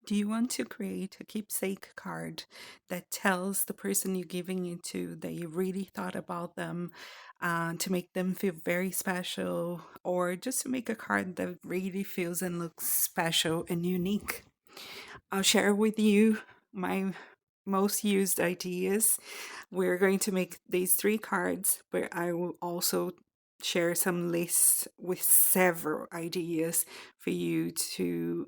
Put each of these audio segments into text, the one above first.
Do you want to create a keepsake card that tells the person you're giving it to that you really thought about them, to make them feel very special, or just to make a card that really feels and looks special and unique? I'll share with you my most used ideas. We're going to make these three cards, but I will also share some lists with several ideas for you to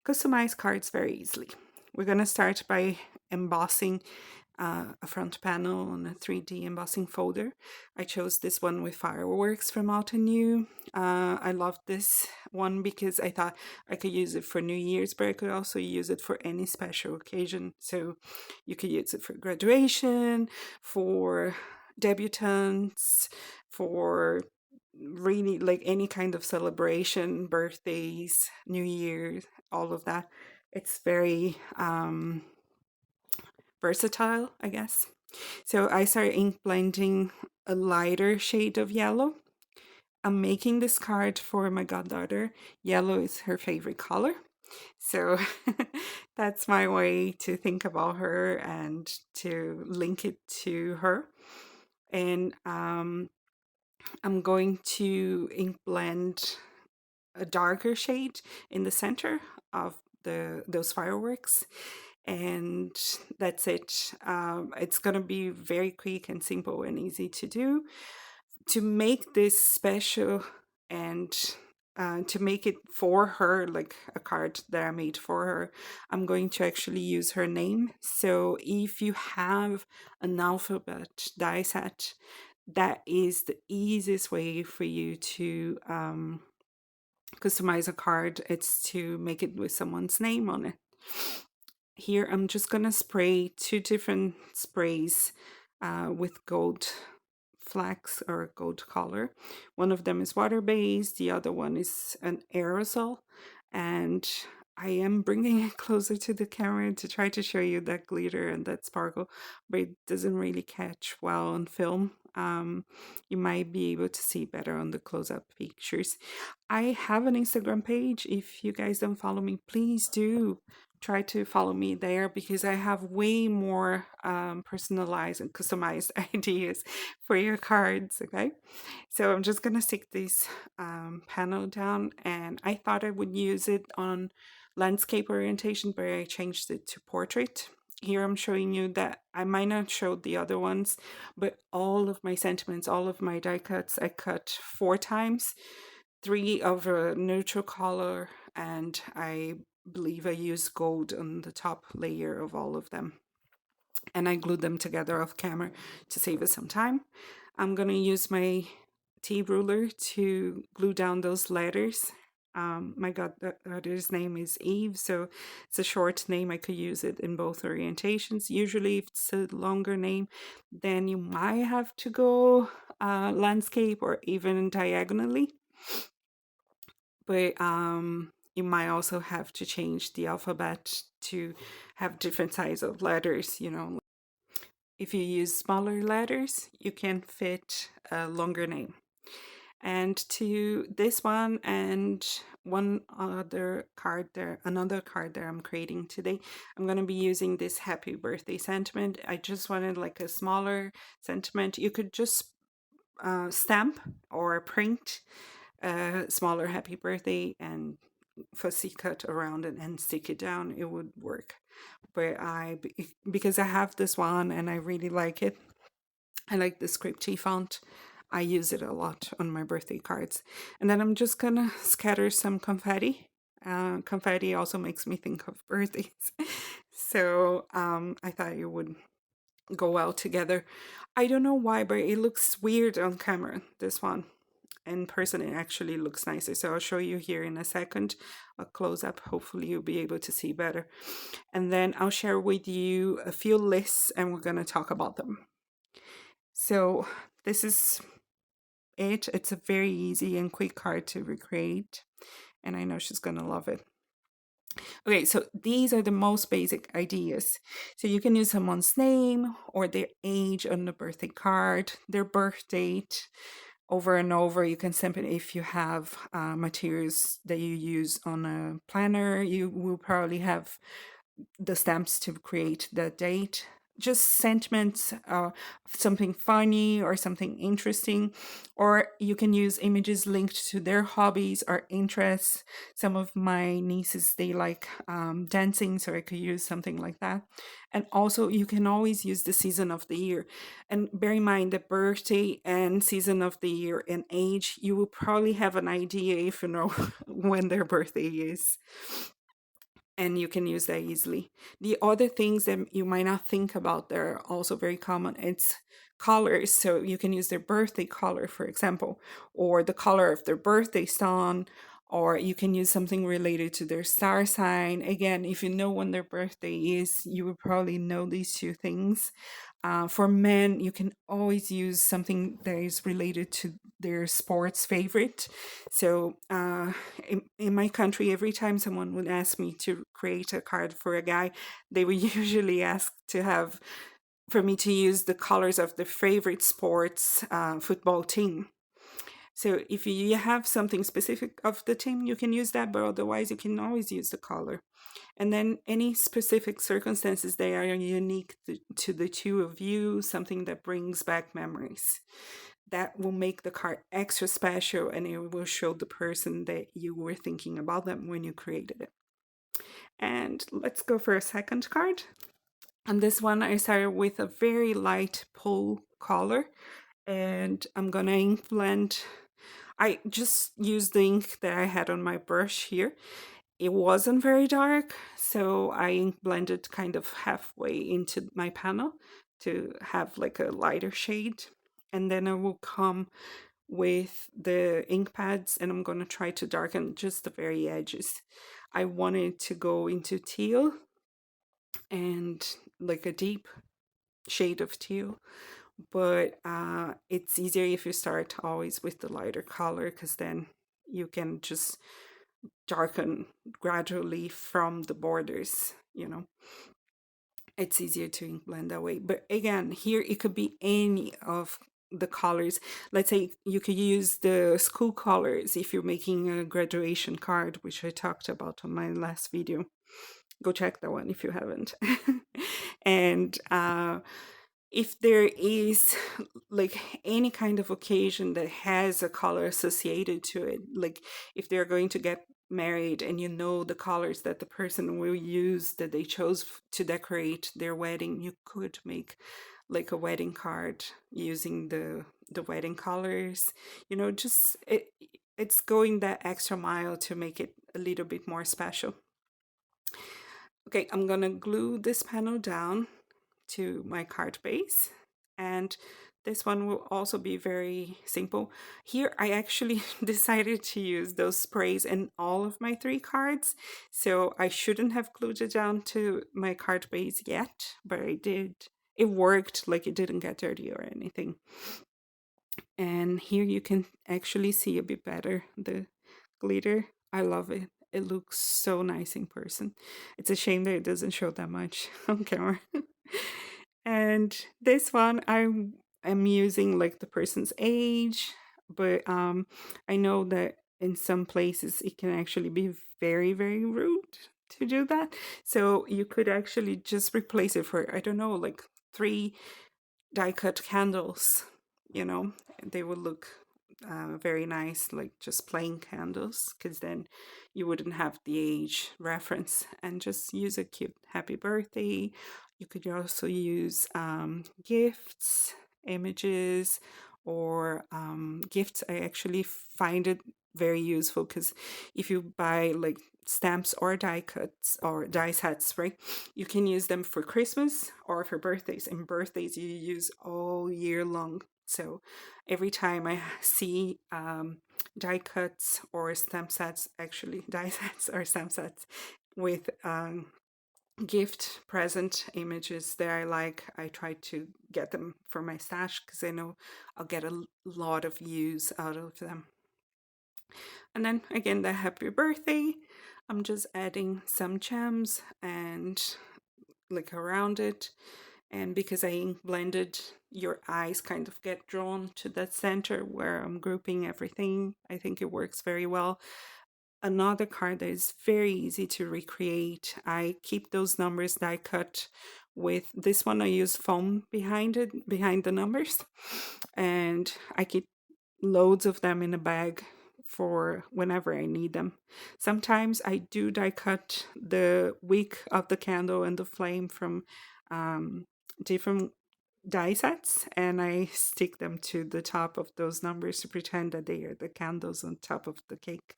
customize cards very easily. We're going to start by embossing a front panel on a 3D embossing folder. I chose this one with fireworks from Out and New. I loved this one because I thought I could use it for New Year's, but I could also use it for any special occasion. So you could use it for graduation, for debutantes, for really like any kind of celebration, birthdays, New Year's, all of that. It's very versatile, I guess. So I started ink blending a lighter shade of yellow. I'm making this card for my goddaughter. Yellow is her favorite color. So that's my way to think about her and to link it to her. And I'm going to ink blend a darker shade in the center of those fireworks, and that's it. It's gonna be very quick and simple and easy to do. To make this special and to make it for her, like a card that I made for her, I'm going to actually use her name. So if you have an alphabet die set, that is the easiest way for you to customize a card. It's to make it with someone's name on it. Here I'm just gonna spray two different sprays with gold flax or gold color. One of them is water based, the other one is an aerosol, and I am bringing it closer to the camera to try to show you that glitter and that sparkle, but it doesn't really catch well on film. You might be able to see better on the close-up pictures. I have an Instagram page. If you guys don't follow me, please do try to follow me there because I have way more personalized and customized ideas for your cards. Okay, so I'm just gonna stick this panel down, and I thought I would use it on landscape orientation, but I changed it to portrait. Here I'm showing you that I might not show the other ones, but all of my sentiments, all of my die cuts, I cut 4 times, 3 of a neutral color, and I believe I used gold on the top layer of all of them. And I glued them together off camera to save us some time. I'm gonna use my T ruler to glue down those letters. My goddaughter's name is Eve, so it's a short name. I could use it in both orientations. Usually, if it's a longer name, then you might have to go landscape or even diagonally. But you might also have to change the alphabet to have different size of letters. If you use smaller letters, you can fit a longer name. And to this one and one other card there, another card that I'm creating today, I'm going to be using this happy birthday sentiment. I just wanted like a smaller sentiment. You could just stamp or print a smaller happy birthday and fussy cut around it and stick it down. It would work. But because I have this one and I really like it, I like the scripty font. I use it a lot on my birthday cards. And then I'm just gonna scatter some confetti. Confetti also makes me think of birthdays. So I thought it would go well together. I don't know why, but it looks weird on camera, this one. In person, it actually looks nicer. So I'll show you here in a second, a close up. Hopefully you'll be able to see better. And then I'll share with you a few lists and we're gonna talk about them. So this is it. It's a very easy and quick card to recreate, and I know she's gonna love it. Okay, so these are the most basic ideas. So you can use someone's name or their age on the birthday card, their birth date, over and over. You can stamp it if you have materials that you use on a planner. You will probably have the stamps to create the date. Just sentiments, something funny or something interesting, or you can use images linked to their hobbies or interests. Some of my nieces, they like dancing, so I could use something like that. And also, you can always use the season of the year. And bear in mind the birthday and season of the year and age, you will probably have an idea if you know when their birthday is, and you can use that easily. The other things that you might not think about that are also very common, it's colors. So you can use their birthday color, for example, or the color of their birthday song, or you can use something related to their star sign. Again, if you know when their birthday is, you will probably know these two things. For men, you can always use something that is related to their sports favorite. So, in my country, every time someone would ask me to create a card for a guy, they would usually ask to have for me to use the colors of the favorite sports football team. So, if you have something specific of the team, you can use that, but otherwise, you can always use the color. And then any specific circumstances that are unique to the two of you, something that brings back memories. That will make the card extra special, and it will show the person that you were thinking about them when you created it. And let's go for a second card. On this one, I started with a very light pull color, and I'm gonna ink blend. I just used the ink that I had on my brush here. It wasn't very dark, so I ink blended kind of halfway into my panel to have like a lighter shade. And then I will come with the ink pads and I'm going to try to darken just the very edges. I wanted to go into teal and like a deep shade of teal, but it's easier if you start always with the lighter color because then you can just darken gradually from the borders, you know. It's easier to ink blend that way. But again, here it could be any of the colors. Let's say you could use the school colors if you're making a graduation card, which I talked about on my last video. Go check that one if you haven't. And if there is like any kind of occasion that has a color associated to it, like if they're going to get married and you know the colors that the person will use that they chose to decorate their wedding, you could make like a wedding card using the wedding colors. You know, just it's going that extra mile to make it a little bit more special. Okay, I'm gonna glue this panel down to my card base, and this one will also be very simple. Here I actually decided to use those sprays in all of my three cards, so I shouldn't have glued it down to my card base yet, but I did. It worked, like it didn't get dirty or anything. And here you can actually see a bit better the glitter. I love it. It looks so nice in person. It's a shame that it doesn't show that much on camera. And this one I'm using like the person's age, but I know that in some places it can actually be very, very rude to do that. So you could actually just replace it for, I don't know, like three die cut candles, you know. They would look very nice, like just plain candles, because then you wouldn't have the age reference, and just use a cute happy birthday. You could also use gifts, images, or gifts. I actually find it very useful because if you buy like stamps or die cuts or die sets, right, you can use them for Christmas or for birthdays. And birthdays you use all year long. So every time I see die cuts or stamp sets, actually die sets or stamp sets with gift present images that I like, I try to get them for my stash because I know I'll get a lot of use out of them. And then again, the happy birthday, I'm just adding some gems and like around it. And because I ink blended, your eyes kind of get drawn to that center where I'm grouping everything. I think it works very well. Another card that is very easy to recreate. I keep those numbers that I cut with this one. I use foam behind it, behind the numbers, and I keep loads of them in a bag for whenever I need them. Sometimes I do die cut the wick of the candle and the flame from different die sets, and I stick them to the top of those numbers to pretend that they are the candles on top of the cake.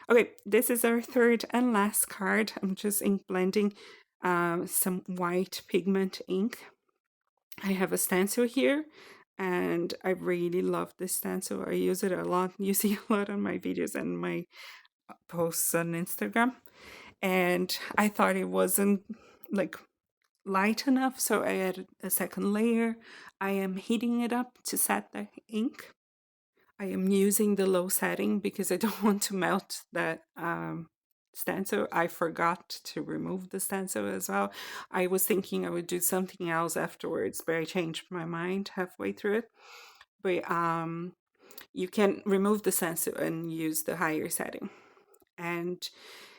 Okay, this is our third and last card. I'm just ink blending some white pigment ink. I have a stencil here, and I really love this stencil. I use it a lot. You see a lot on my videos and my posts on Instagram. And I thought it wasn't like light enough, so I added a second layer. I am heating it up to set the ink. I am using the low setting because I don't want to melt that stencil. I forgot to remove the stencil as well. I was thinking I would do something else afterwards, but I changed my mind halfway through it. But you can remove the stencil and use the higher setting. And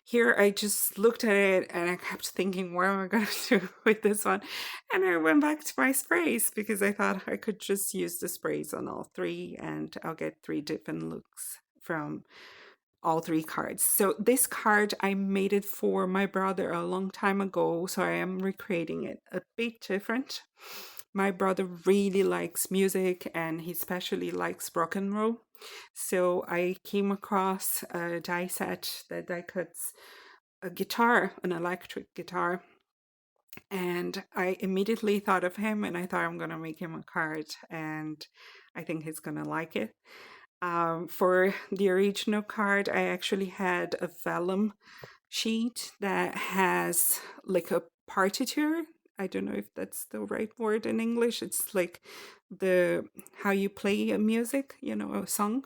here I just looked at it and I kept thinking, what am I going to do with this one? And I went back to my sprays because I thought I could just use the sprays on all three and I'll get three different looks from all three cards. So this card, I made it for my brother a long time ago, so I am recreating it a bit different. My brother really likes music and he especially likes rock and roll. So I came across a die set that die cuts a guitar, an electric guitar, and I immediately thought of him and I thought I'm gonna make him a card and I think he's gonna like it. For the original card, I actually had a vellum sheet that has like a partiture. I don't know if that's the right word in English. It's like the how you play a music, a song.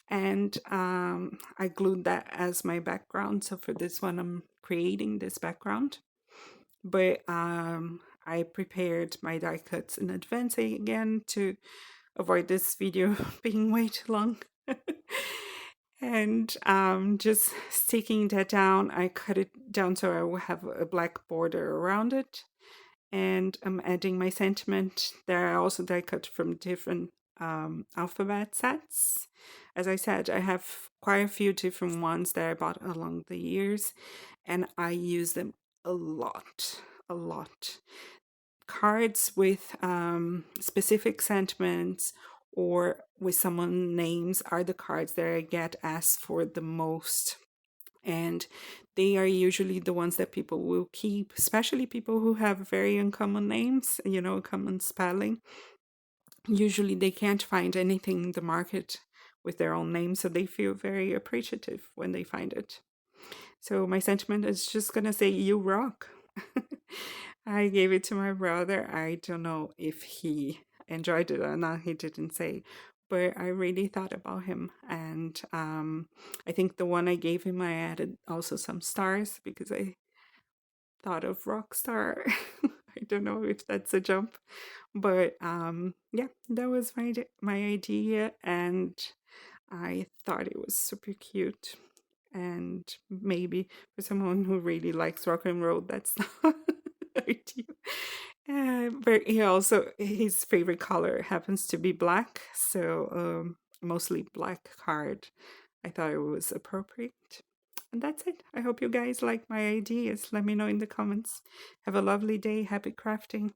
And I glued that as my background. So for this one, I'm creating this background. But I prepared my die cuts in advance again to avoid this video being way too long. And just sticking that down, I cut it down so I will have a black border around it. And I'm adding my sentiment. There are also die cut from different alphabet sets. As I said, I have quite a few different ones that I bought along the years, and I use them a lot, a lot. Cards with specific sentiments or with someone names are the cards that I get asked for the most. And they are usually the ones that people will keep, especially people who have very uncommon names, common spelling. Usually they can't find anything in the market with their own name, so they feel very appreciative when they find it. So my sentiment is just gonna say, you rock. I gave it to my brother. I don't know if he enjoyed it or not. He didn't say, but I really thought about him. And I think the one I gave him, I added also some stars because I thought of rock star. I don't know if that's a jump, but yeah, that was my idea, and I thought it was super cute. And maybe for someone who really likes rock and roll, that's not ideal. But he also, his favorite color happens to be black, so mostly black card. I thought it was appropriate. And that's it. I hope you guys like my ideas. Let me know in the comments. Have a lovely day. Happy crafting.